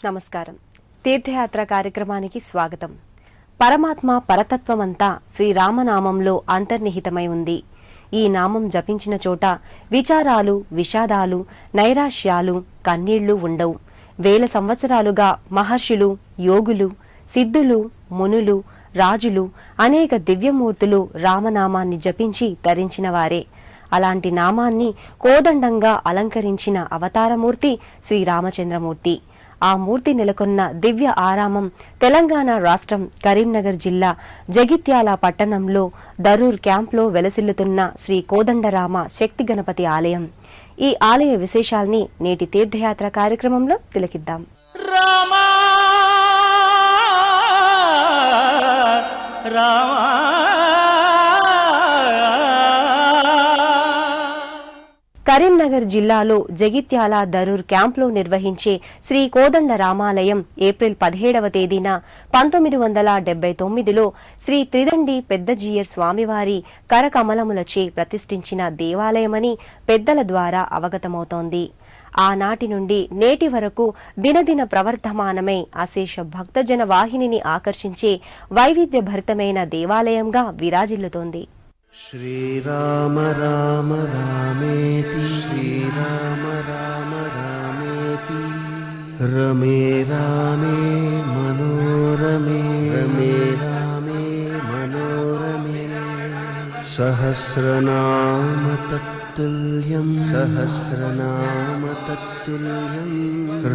నమస్కారం. తీర్థయాత్ర కార్యక్రమానికి స్వాగతం. పరమాత్మ పరతత్వమంతా శ్రీరామనామంలో అంతర్నిహితమై ఉంది. ఈ నామం జపించిన చోట విచారాలు, విషాదాలు, నైరాశ్యాలు, కన్నీళ్లు ఉండవు. వేల సంవత్సరాలుగా మహర్షులు, యోగులు, సిద్ధులు, మునులు, రాజులు, అనేక దివ్యమూర్తులు రామనామాన్ని జపించి తరించిన వారే. అలాంటి నామాన్ని కోదండంగా అలంకరించిన అవతారమూర్తి శ్రీరామచంద్రమూర్తి. ఆ మూర్తి నెలకొన్న దివ్య ఆరామం తెలంగాణ రాష్ట్రం కరీంనగర్ జిల్లా జగిత్యాల పట్టణంలో దరూర్ క్యాంప్లో వెలసిల్లుతున్న శ్రీ కోదండరామ శక్తి గణపతి ఆలయం. ఈ ఆలయ విశేషాల్ని నేటి తీర్థయాత్ర కార్యక్రమంలో తిలకిద్దాం. రామా రామా కరీంనగర్ జిల్లాలో జగిత్యాల దరూర్ క్యాంప్లో నిర్వహించే శ్రీ కోదండ రామాలయం ఏప్రిల్ 17వ తేదీన 1979లో శ్రీ త్రిదండి పెద్దజీయర్ స్వామివారి కరకమలములచే ప్రతిష్ఠించిన దేవాలయమని పెద్దల ద్వారా అవగతమవుతోంది. ఆనాటి నుండి నేటి వరకు దినదిన ప్రవర్ధమానమై అశేష భక్తజన వాహినిని ఆకర్షించే వైవిధ్యభరితమైన దేవాలయంగా విరాజిల్లుతోంది. శ్రీరామ రామ రామేతి శ్రీరామ రామ రామేతి రమే రామే మనోరమే రమే రామే మనోరమే సహస్రనామ తత్తుల్యం సహస్రనామ తత్తుల్యం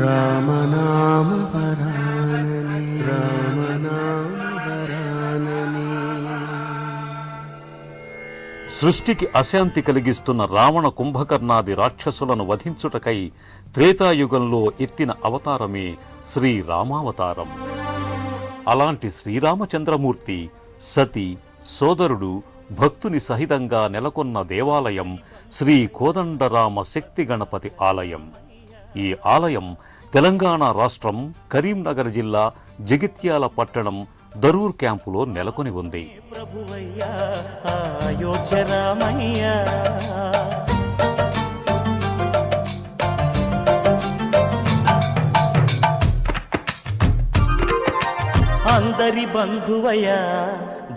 రామనామ వరాననే రామనామ వరాననే. సృష్టికి అశాంతి కలిగిస్తున్న రావణ కుంభకర్ణాది రాక్షసులను వధించుటకై త్రేతాయుగంలో ఎత్తిన అవతారమే శ్రీరామావతారం. అలాంటి శ్రీరామచంద్రమూర్తి సతి సోదరుడు భక్తుని సహితంగా నెలకొన్న దేవాలయం శ్రీ కోదండరామ శక్తి గణపతి ఆలయం. ఈ ఆలయం తెలంగాణ రాష్ట్రం కరీంనగర్ జిల్లా జగిత్యాల పట్టణం దరూర్ క్యాంపులో నెలకొని ఉంది. అందరి బంధువయ్యా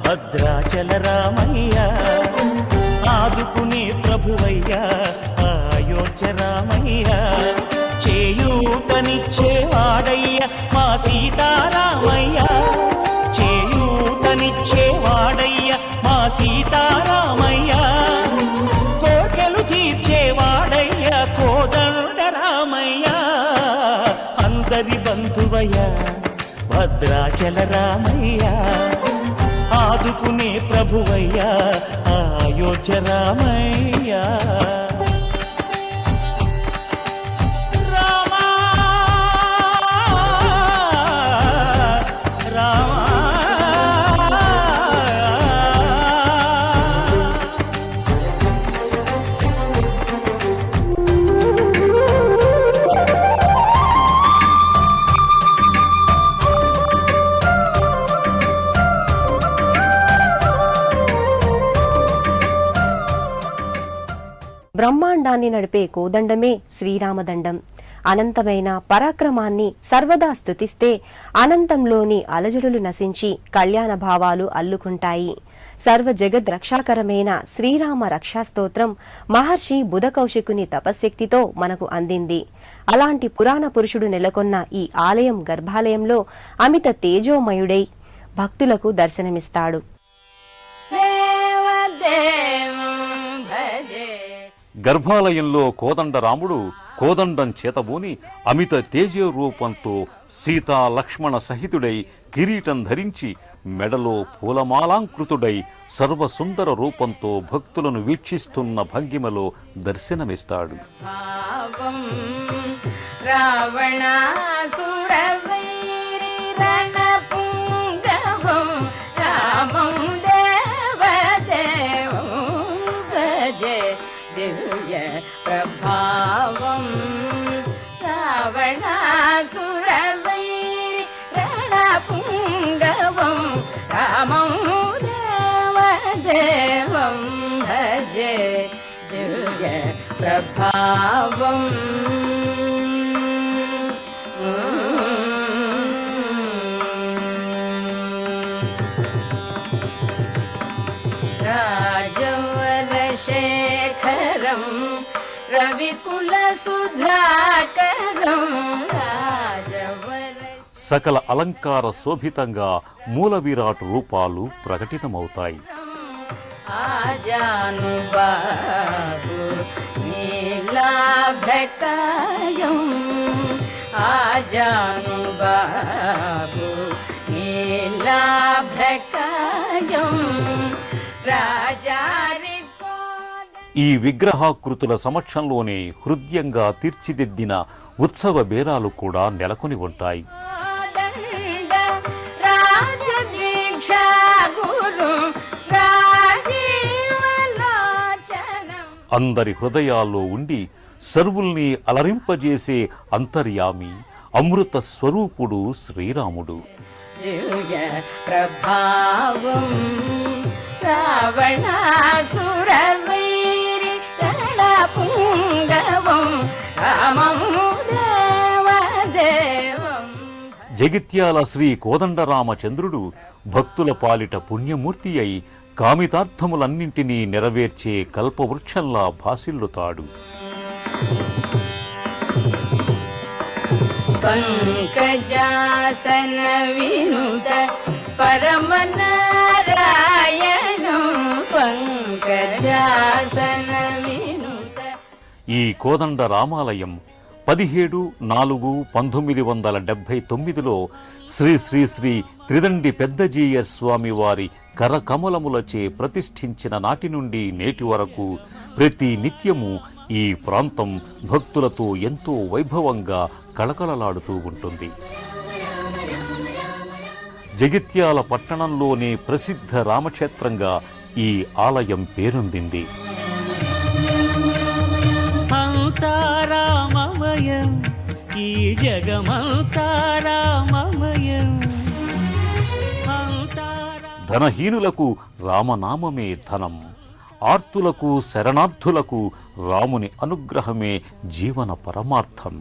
భద్రాచల రామయ్య, ఆదుకునే ప్రభువయ్యా అయోధ్య రామయ్య, చేయూతనిచ్చేవాడయ్య మా సీతారామయ్య, చేయూతనిచ్చేవాడయ్య మా సీతారామయ్య, కోటలు తీర్చేవాడయ్య కోదండ రామయ్య, అందరి బంధువయ్య భద్రాచల రామయ్య, ఆదుకునే ప్రభువయ్య అయోధ్య రామయ్య. బ్రహ్మాండాన్ని నడిపే కోదండమే శ్రీరామదండం. అనంతమైన పరాక్రమాన్ని సర్వదా స్తుతిస్తే అనంతంలోని అలజడులు నశించి కళ్యాణ భావాలు అల్లుకుంటాయి. సర్వ జగద్ రక్షాకరమైన శ్రీరామ రక్షాస్తోత్రం మహర్షి బుధకౌశికుని తపశ్శక్తితో మనకు అందింది. అలాంటి పురాణ పురుషుడు నెలకొన్న ఈ ఆలయం గర్భాలయంలో అమిత తేజోమయుడై భక్తులకు దర్శనమిస్తాడు. గర్భాలయంలో కోదండరాముడు కోదండం చేతబూని అమిత తేజో రూపంతో సీతా లక్ష్మణ సహితుడై కిరీటం ధరించి మెడలో పూలమాలాంకృతుడై సర్వసుందర రూపంతో భక్తులను వీక్షిస్తున్న భంగిమలో దర్శనమిస్తాడు. ప్రభావం రావణాసురవైరి రణపుంగవం రామం దేవదేవం భజే దివ్య ప్రభావం. రవికుల సుధాకరం రాజవర సకల అలంకార శోభితంగా మూల విరాట్ రూపాలు ప్రకటితమవుతాయి. ఆజానుబాబు నీలాభ్రకాయం ఆజానుబాబు నీలాభ్రకాయం రాజారి ఈ విగ్రహాకృతుల సమక్షంలోనే హృదయంగా తీర్చిదిద్దిన ఉత్సవ బేరాలు కూడా నెలకొని ఉంటాయి. అందరి హృదయాల్లో ఉండి సర్వుల్ని అలరింపజేసే అంతర్యామి అమృత స్వరూపుడు శ్రీరాముడు. ప్రభావం రావణాసురవైరి పుంగవం రామం దేవదేవం. జగిత్యాల శ్రీ కోదండరామచంద్రుడు భక్తుల పాలిట పుణ్యమూర్తి అయి కామితార్థములన్నింటినీ నెరవేర్చే కల్పవృక్షంలా భాసిల్లుతాడు. పంకజాసన వినుత పరమనారాయణం పంకజాసన వినుత. ఈ కోదండ రామాలయం 17/4/1979లో శ్రీ శ్రీ శ్రీ త్రిదండి పెద్దజీయ స్వామి వారి కరకమలములచే ప్రతిష్ఠించిన నాటి నుండి నేటి వరకు ప్రతి నిత్యము ఈ ప్రాంతం భక్తులతో ఎంతో వైభవంగా కళకళలాడుతూ ఉంటుంది. జగిత్యాల పట్టణంలోనే ప్రసిద్ధ రామక్షేత్రంగా ఈ ఆలయం పేరొందింది. రామమయం ఈ జగమంతా రామమయం. ధనహీనులకు రామనామమే ధనం, ఆర్తులకు శరణార్థులకు రాముని అనుగ్రహమే జీవన పరమార్థం.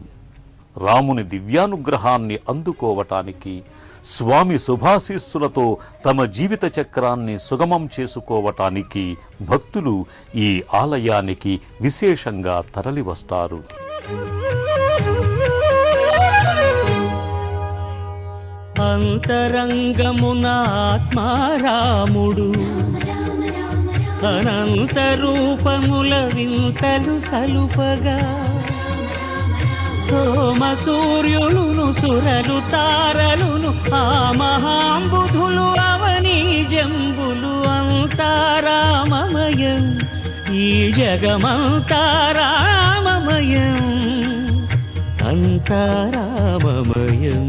రాముని దివ్యానుగ్రహాన్ని అందుకోవటానికి, స్వామి శుభాశీస్సులతో తమ జీవిత చక్రాన్ని సుగమం చేసుకోవటానికి భక్తులు ఈ ఆలయానికి విశేషంగా తరలివస్తారు. అంతరంగమున ఆత్మారాముడు అనంత రూపముల వింతలు సలుపగా సోమ సూర్యులును సురలు తారలును ఆ మహాంబుధులు అవనీ జంబులు అంతారామమయం ఈ జగమంతారామమయం అంతారామమయం.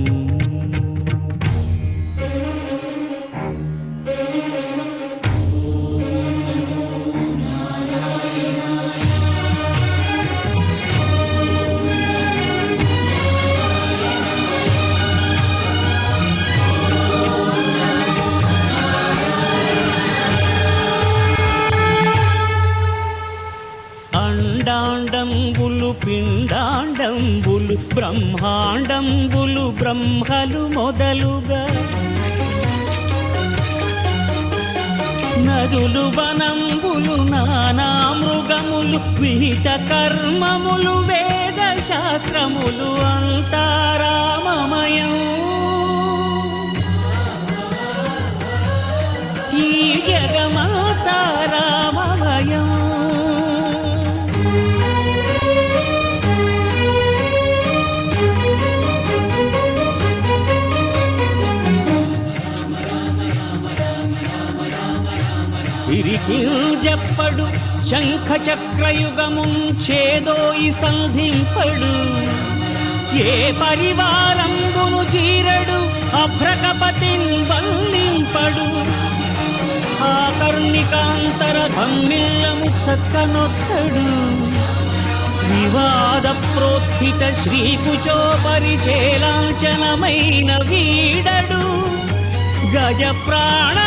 అండాండంబులు పిండాండంబులు బ్రహ్మాండంబులు బ్రహ్మలు మొదలుగా నదులు వనంబులు నానా మృగములు విహిత కర్మములు వేద శాస్త్రములు అంతారామమయం ఈ జగమంతారామమయం. సిరికి చెప్పడు శంఖ చక్రయుగముంచేదోయి సంధింపడు ఏ పరివారంబును చీరడు అభ్రకపతిన్ వల్లింపడు ఆకర్ణికాంతర ధమ్మిల్లము చక్కనొత్తడు వివాద ప్రోత్థిత శ్రీకుచో పరిచేలాంచనమైన వీడడు గజ ప్రాణావనోత్సాహియై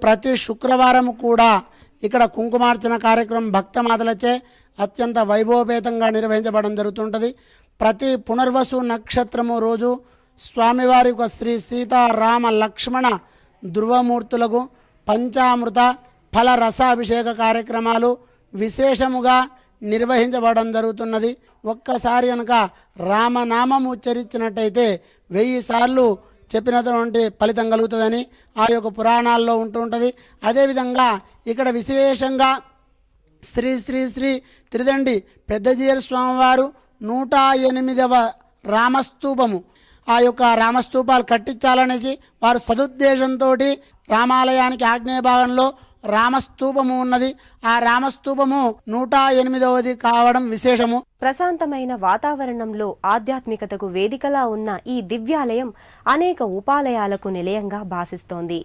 ప్రతి శుక్రవారం కూడా ఇక్కడ కుంకుమార్చన కార్యక్రమం భక్తమాతలచే అత్యంత వైభవపేతంగా నిర్వహించబడడం జరుగుతుంటుంది. ప్రతి పునర్వసు నక్షత్రము రోజు స్వామివారి యొక్క శ్రీ సీతారామ లక్ష్మణ ధ్రువమూర్తులకు పంచామృత ఫల రసాభిషేక కార్యక్రమాలు విశేషముగా నిర్వహించబడడం జరుగుతున్నది. ఒక్కసారి కనుక రామనామం ఉచ్చరించినట్టయితే 1000 సార్లు చెప్పినటువంటి ఫలితం కలుగుతుందని ఆ యొక్క పురాణాల్లో ఉంటుంటుంది. అదేవిధంగా ఇక్కడ విశేషంగా శ్రీ శ్రీ శ్రీ త్రిదండి పెద్దజీయర్ స్వామివారు 108వ రామస్తూపము, ఆ యొక్క రామస్తూపాలు కట్టించాలనేసి వారు సదుద్దేశంతో రామాలయానికి ఆగ్నేయ భాగంలో రామస్తూపము ఉన్నది. ఆ రామస్తూపము 108వది కావడం విశేషము. ప్రశాంతమైన వాతావరణంలో ఆధ్యాత్మికతకు వేదికలా ఉన్న ఈ దివ్యాలయం అనేక ఉపాలయాలకు నిలయంగా భాసిస్తోంది.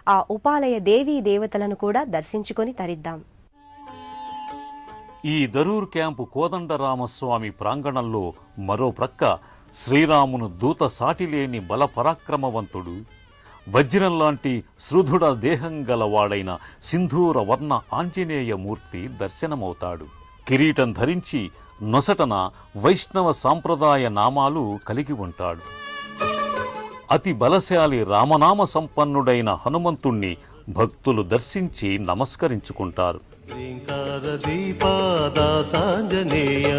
ఆ ఉపాలయ దేవీ దేవతలను కూడా దర్శించుకొని తరిద్దాం. ఈ దరూర్ క్యాంపు కోదండరామస్వామి ప్రాంగణంలో మరో ప్రక్క శ్రీరామును దూత సాటిలేని బలపరాక్రమవంతుడు, వజ్రం లాంటి శృధుడ దేహం గలవాడైన సింధూర వర్ణ ఆంజనేయమూర్తి దర్శనమవుతాడు. కిరీటం ధరించి నొసటన వైష్ణవ సాంప్రదాయ నామాలు కలిగి ఉంటాడు. అతి బలశాలి రామనామ సంపన్నుడైన హనుమంతుణ్ణి భక్తులు దర్శించి నమస్కరించుకుంటారు. శ్రీంకార దీపాదాసాంజనేయ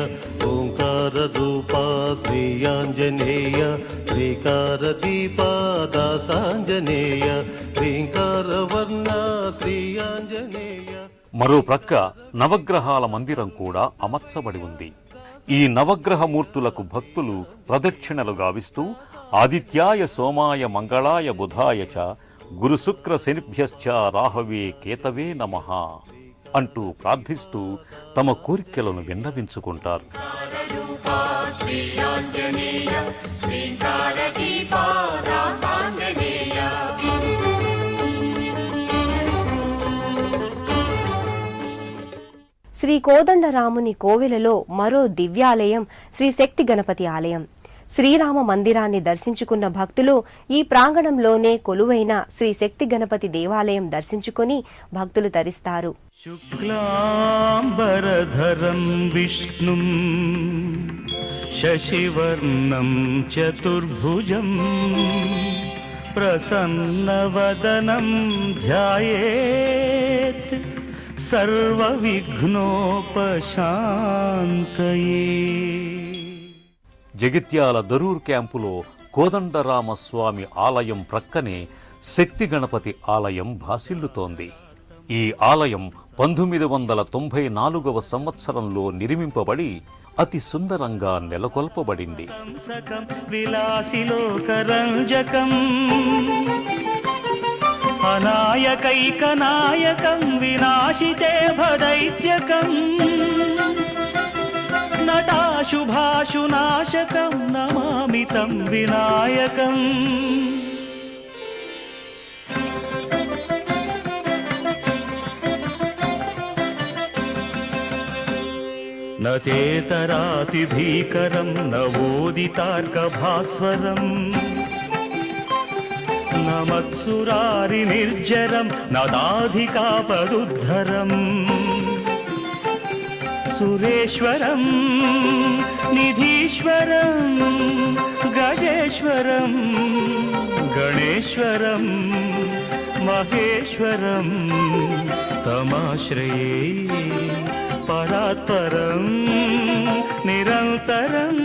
ఓంకార రూపా శ్రీయాంజనేయ శ్రీకార దీపాదాసాంజనేయ శ్రీంకార వర్ణ శ్రీయాంజనేయ. మరో ప్రక్క నవగ్రహాల మందిరం కూడా అమర్చబడి ఉంది. ఈ నవగ్రహమూర్తులకు భక్తులు ప్రదక్షిణలు గావిస్తూ ఆదిత్యాయ సోమాయ మంగళాయ బుధాయ చ గురు శుక్ర శనిభ్యశ్చ రాహవే కేతవే నమః అంటూ ప్రార్థిస్తూ తమ కోరికలను విన్నవించుకుంటారు. శ్రీ కోదండరాముని కోవెలలో మరో దివ్యాలయం శ్రీ శక్తి గణపతి ఆలయం. శ్రీరామ మందిరాన్ని దర్శించుకున్న భక్తులు ఈ ప్రాంగణంలోనే కొలువైన శ్రీ శక్తి గణపతి దేవాలయం దర్శించుకుని భక్తులు తరిస్తారు. శుక్లాంబరధరం విష్ణుం శశివర్ణం చతుర్భుజం ప్రసన్నవదనం ధ్యాయేత్ సర్వవిఘ్నోపశాంతయే. జగిత్యాల దరూర్ క్యాంపులో కోదండరామస్వామి ఆలయం ప్రక్కనే శక్తి గణపతి ఆలయం భాసిల్లుతోంది. ఈ ఆలయం 1994వ సంవత్సరంలో నిర్మింపబడి అతి సుందరంగా నెలకొల్పబడింది. విలాసిలోకరంజకం అనాయకైకనాయకం వినాశితే భదైత్యకం నటాశుభాశునాశకం నమామి తం వినాయకం. నతేతరాతిభీకరం నవోదితార్కభాస్వరం నమత్సురారి నిర్జరం నదాధికాపదుద్ధరం సురేశ్వరం నిధీశ్వరం గజేశ్వరం గణేశ్వరం మహేశ్వరం తమాశ్రయే పరాత్పరం నిరంతరం.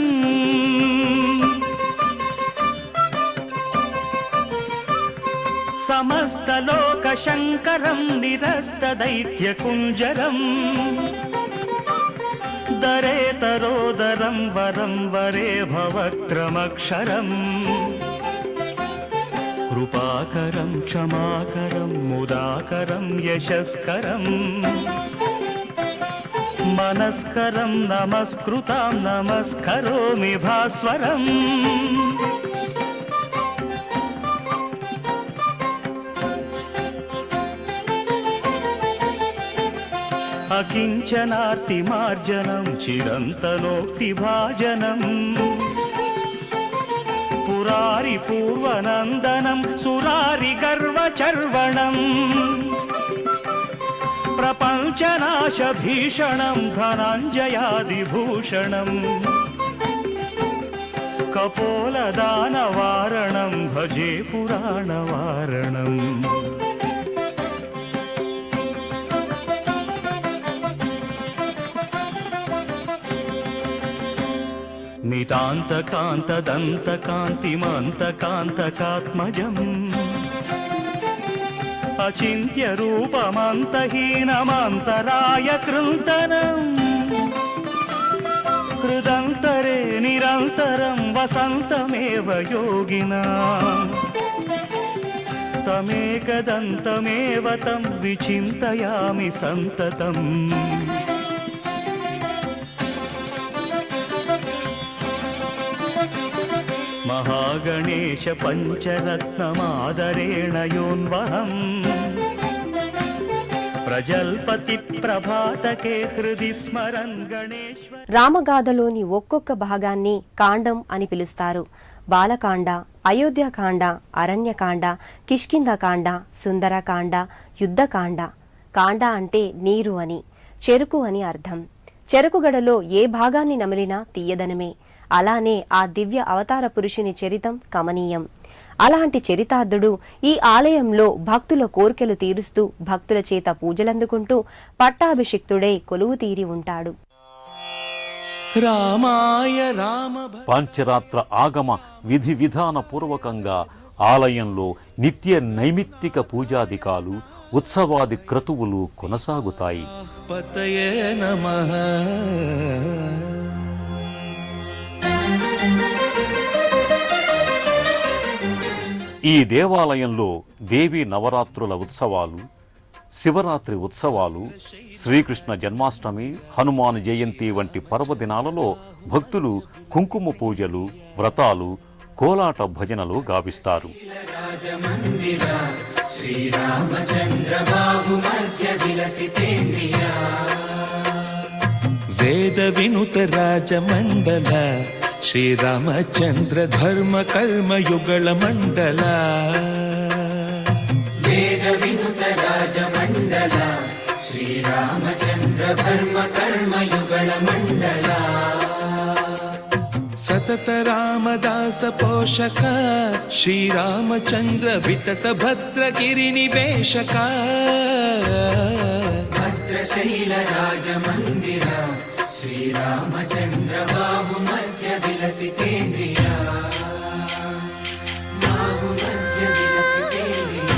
సమస్తలోకశంకరం నిరస్తదైత్యకుంజరం దరేతరోదరం వరం వరే భవక్రమక్షరం కృపాకరం క్షమాకరం ముదాకరం యశస్కరం మనస్కరం నమస్కృతాం నమస్కరోమి భాస్వరం. అకించనార్తిమార్జనం చిరంతనోక్తిభాజనం పురారి परिपूर्वनन्दनं सुरारिगर्वचर्वणम् प्रपञ्चनाशभीषणं धनञ्जयादिभूषणम् कपोलदानवारणं भजे पुराणवारणम् नितान्तकान्तदन्तकान्तिमन्तकान्तकात्मजम् अचिन्त्यरूपमन्तहीनमन्तराय कृन्तनम् हृदन्तरे निरन्तरं वसन्तमेव योगिनाम् तमेकदन्तमेव तं विचिन्तयामि सन्ततम् महागणेश पञ्चरत्नमादरेण योन्वहम् ప్రజల్పతి ప్రభాతకే హృది స్మరన్ గణేశ్వర. రామగాథలోని ఒక్కొక్క భాగాన్ని కాండం అని పిలుస్తారు. బాలకాండ, అయోధ్యకాండ, అరణ్యకాండ, కిష్కింధకాండ, సుందరకాండ, యుద్ధకాండ. కాండ అంటే నీరు అని, చెరుకు అని అర్థం. చెరుకుగడలో ఏ భాగాన్ని నమిలినా తీయదనమే. అలానే ఆ దివ్య అవతార పురుషుని చరితం కమనీయం. అలాంటి చరితార్థుడు ఈ ఆలయంలో భక్తుల కోర్కెలు తీరుస్తూ భక్తుల చేత పూజలందుకుంటూ పట్టాభిషిక్తుడై కొలువు తీరి ఉంటాడు. పాంచరాత్ర ఆగమ విధి విధాన పూర్వకంగా ఆలయంలో నిత్య నైమిత్తిక పూజాధికాలు, ఉత్సవాది క్రతువులు కొనసాగుతాయి. పతయే నమః. ఈ దేవాలయంలో దేవీ నవరాత్రుల ఉత్సవాలు, శివరాత్రి ఉత్సవాలు, శ్రీకృష్ణ జన్మాష్టమి, హనుమాన్ జయంతి వంటి పర్వదినాలలో భక్తులు కుంకుమ పూజలు, వ్రతాలు, కోలాట భజనలు గావిస్తారు. వేద వినుత రాజమండల శ్రీరామచంద్ర ధర్మ కర్మయుగళ మండల. వేద వినుత రాజమండల శ్రీరామచంద్ర ధర్మ కర్మయుగళ మండల. సతత రామదాస పోషక శ్రీరామచంద్ర వితత భద్రగిరి నివేశక. భద్రశైల రాజమందిర శ్రీరామచంద్ర బాహు మధ్య విలసితేంద్రియ. బాహు మధ్య విలసితేంద్రియ.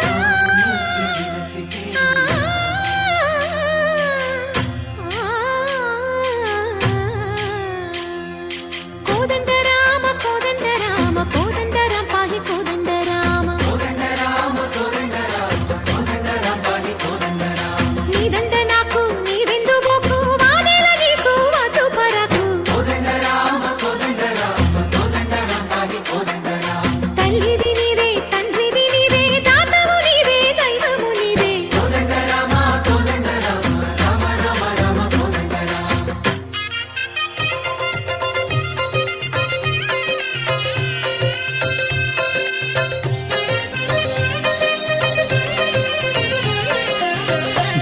బాహు మధ్య విలసితేంద్రియ. కోదండ రామ కోదండ రామ కోదండ రామ పాహి కోదండ రామ. కోదండ రామ కోదండ రామ కోదండ రామ పాహి కోదండ రామ. నీదండ నాకు నీవెందు బోకు వానేల నీకు వద్దు పరకు. కోదండ రామ కోదండ రామ కోదండ రామ పాహి కోదండ రామ. తల్లివి నీవే తండ్రివి నీవే దాతవు నీవే దైవము నీవే. కోదండ రామ కోదండ రామ రామ రామ రామ కోదండ రామ.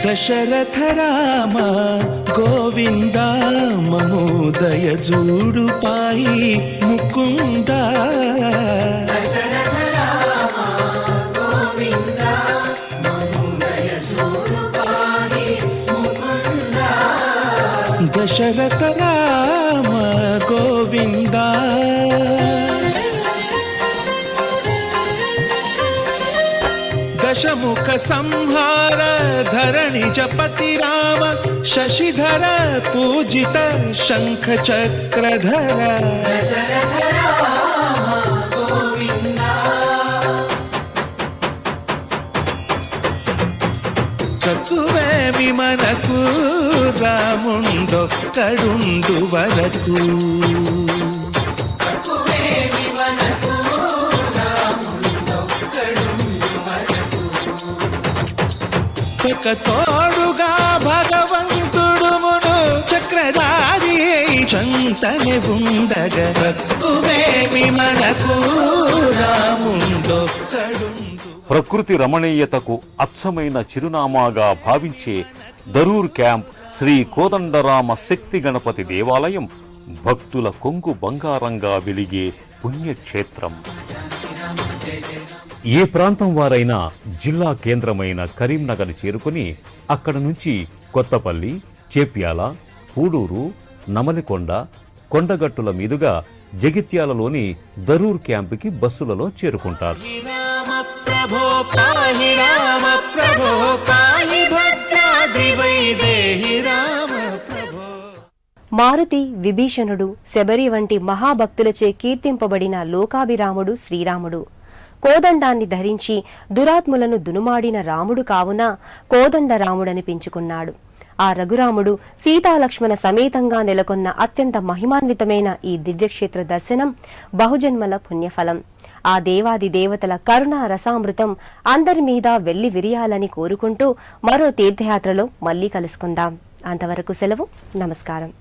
దశరథ రామ గోవింద మమోదయ జూడు పాయి ముకుంద. దశరథ రామ గోవింద మమోదయ జూడు పాయి ముకుంద. దశరథ రామ గోవింద. దశముఖ సంహార ధరణి జపతి రామ శశిధర పూజిత శంఖ చక్రధర. దశరథ రామ గోవింద. తక్కువేమి మనకు రాముండొక్కడుండు వరకు. తోడుగా భగవంతుడు మును చక్రధారి చంతని ఉండగ. తక్కువే ఏమి మనకు రాముండొక్కడుండు. ప్రకృతి రమణీయతకు అచ్చమైన చిరునామాగా భావించే దరూర్ క్యాంప్ శ్రీ కోదండరామ శక్తి గణపతి దేవాలయం భక్తుల కొంగు బంగారంగా వెలిగే పుణ్యక్షేత్రం. ఏ ప్రాంతం వారైనా జిల్లా కేంద్రమైన కరీంనగర్ చేరుకుని అక్కడ నుంచి కొత్తపల్లి, చేప్యాల, పూడూరు, నమలికొండ, కొండగట్టుల మీదుగా జగిత్యాలలోని దరూర్ క్యాంపుకి బస్సులలో చేరుకుంటారు. రామ ప్రభో పాహి రామ ప్రభో పాహి భద్రాద్రి వైదేహి రామ ప్రభో. మారుతి, విభీషణుడు, శబరి వంటి మహాభక్తులచే కీర్తింపబడిన లోకాభిరాముడు శ్రీరాముడు. కోదండాన్ని ధరించి దురాత్ములను దునుమాడిన రాముడు కావున కోదండరాముడని పెంచుకున్నాడు. ఆ రఘురాముడు సీతాలక్ష్మణ సమేతంగా నెలకొన్న అత్యంత మహిమాన్వితమైన ఈ దివ్యక్షేత్ర దర్శనం బహుజన్మల పుణ్యఫలం. ఆ దేవాది దేవతల కరుణా రసామృతం అందరి మీద వెళ్లి విరియాలని కోరుకుంటూ మరో తీర్థయాత్రలో మళ్లీ కలుసుకుందాం. అంతవరకు సెలవు. నమస్కారం.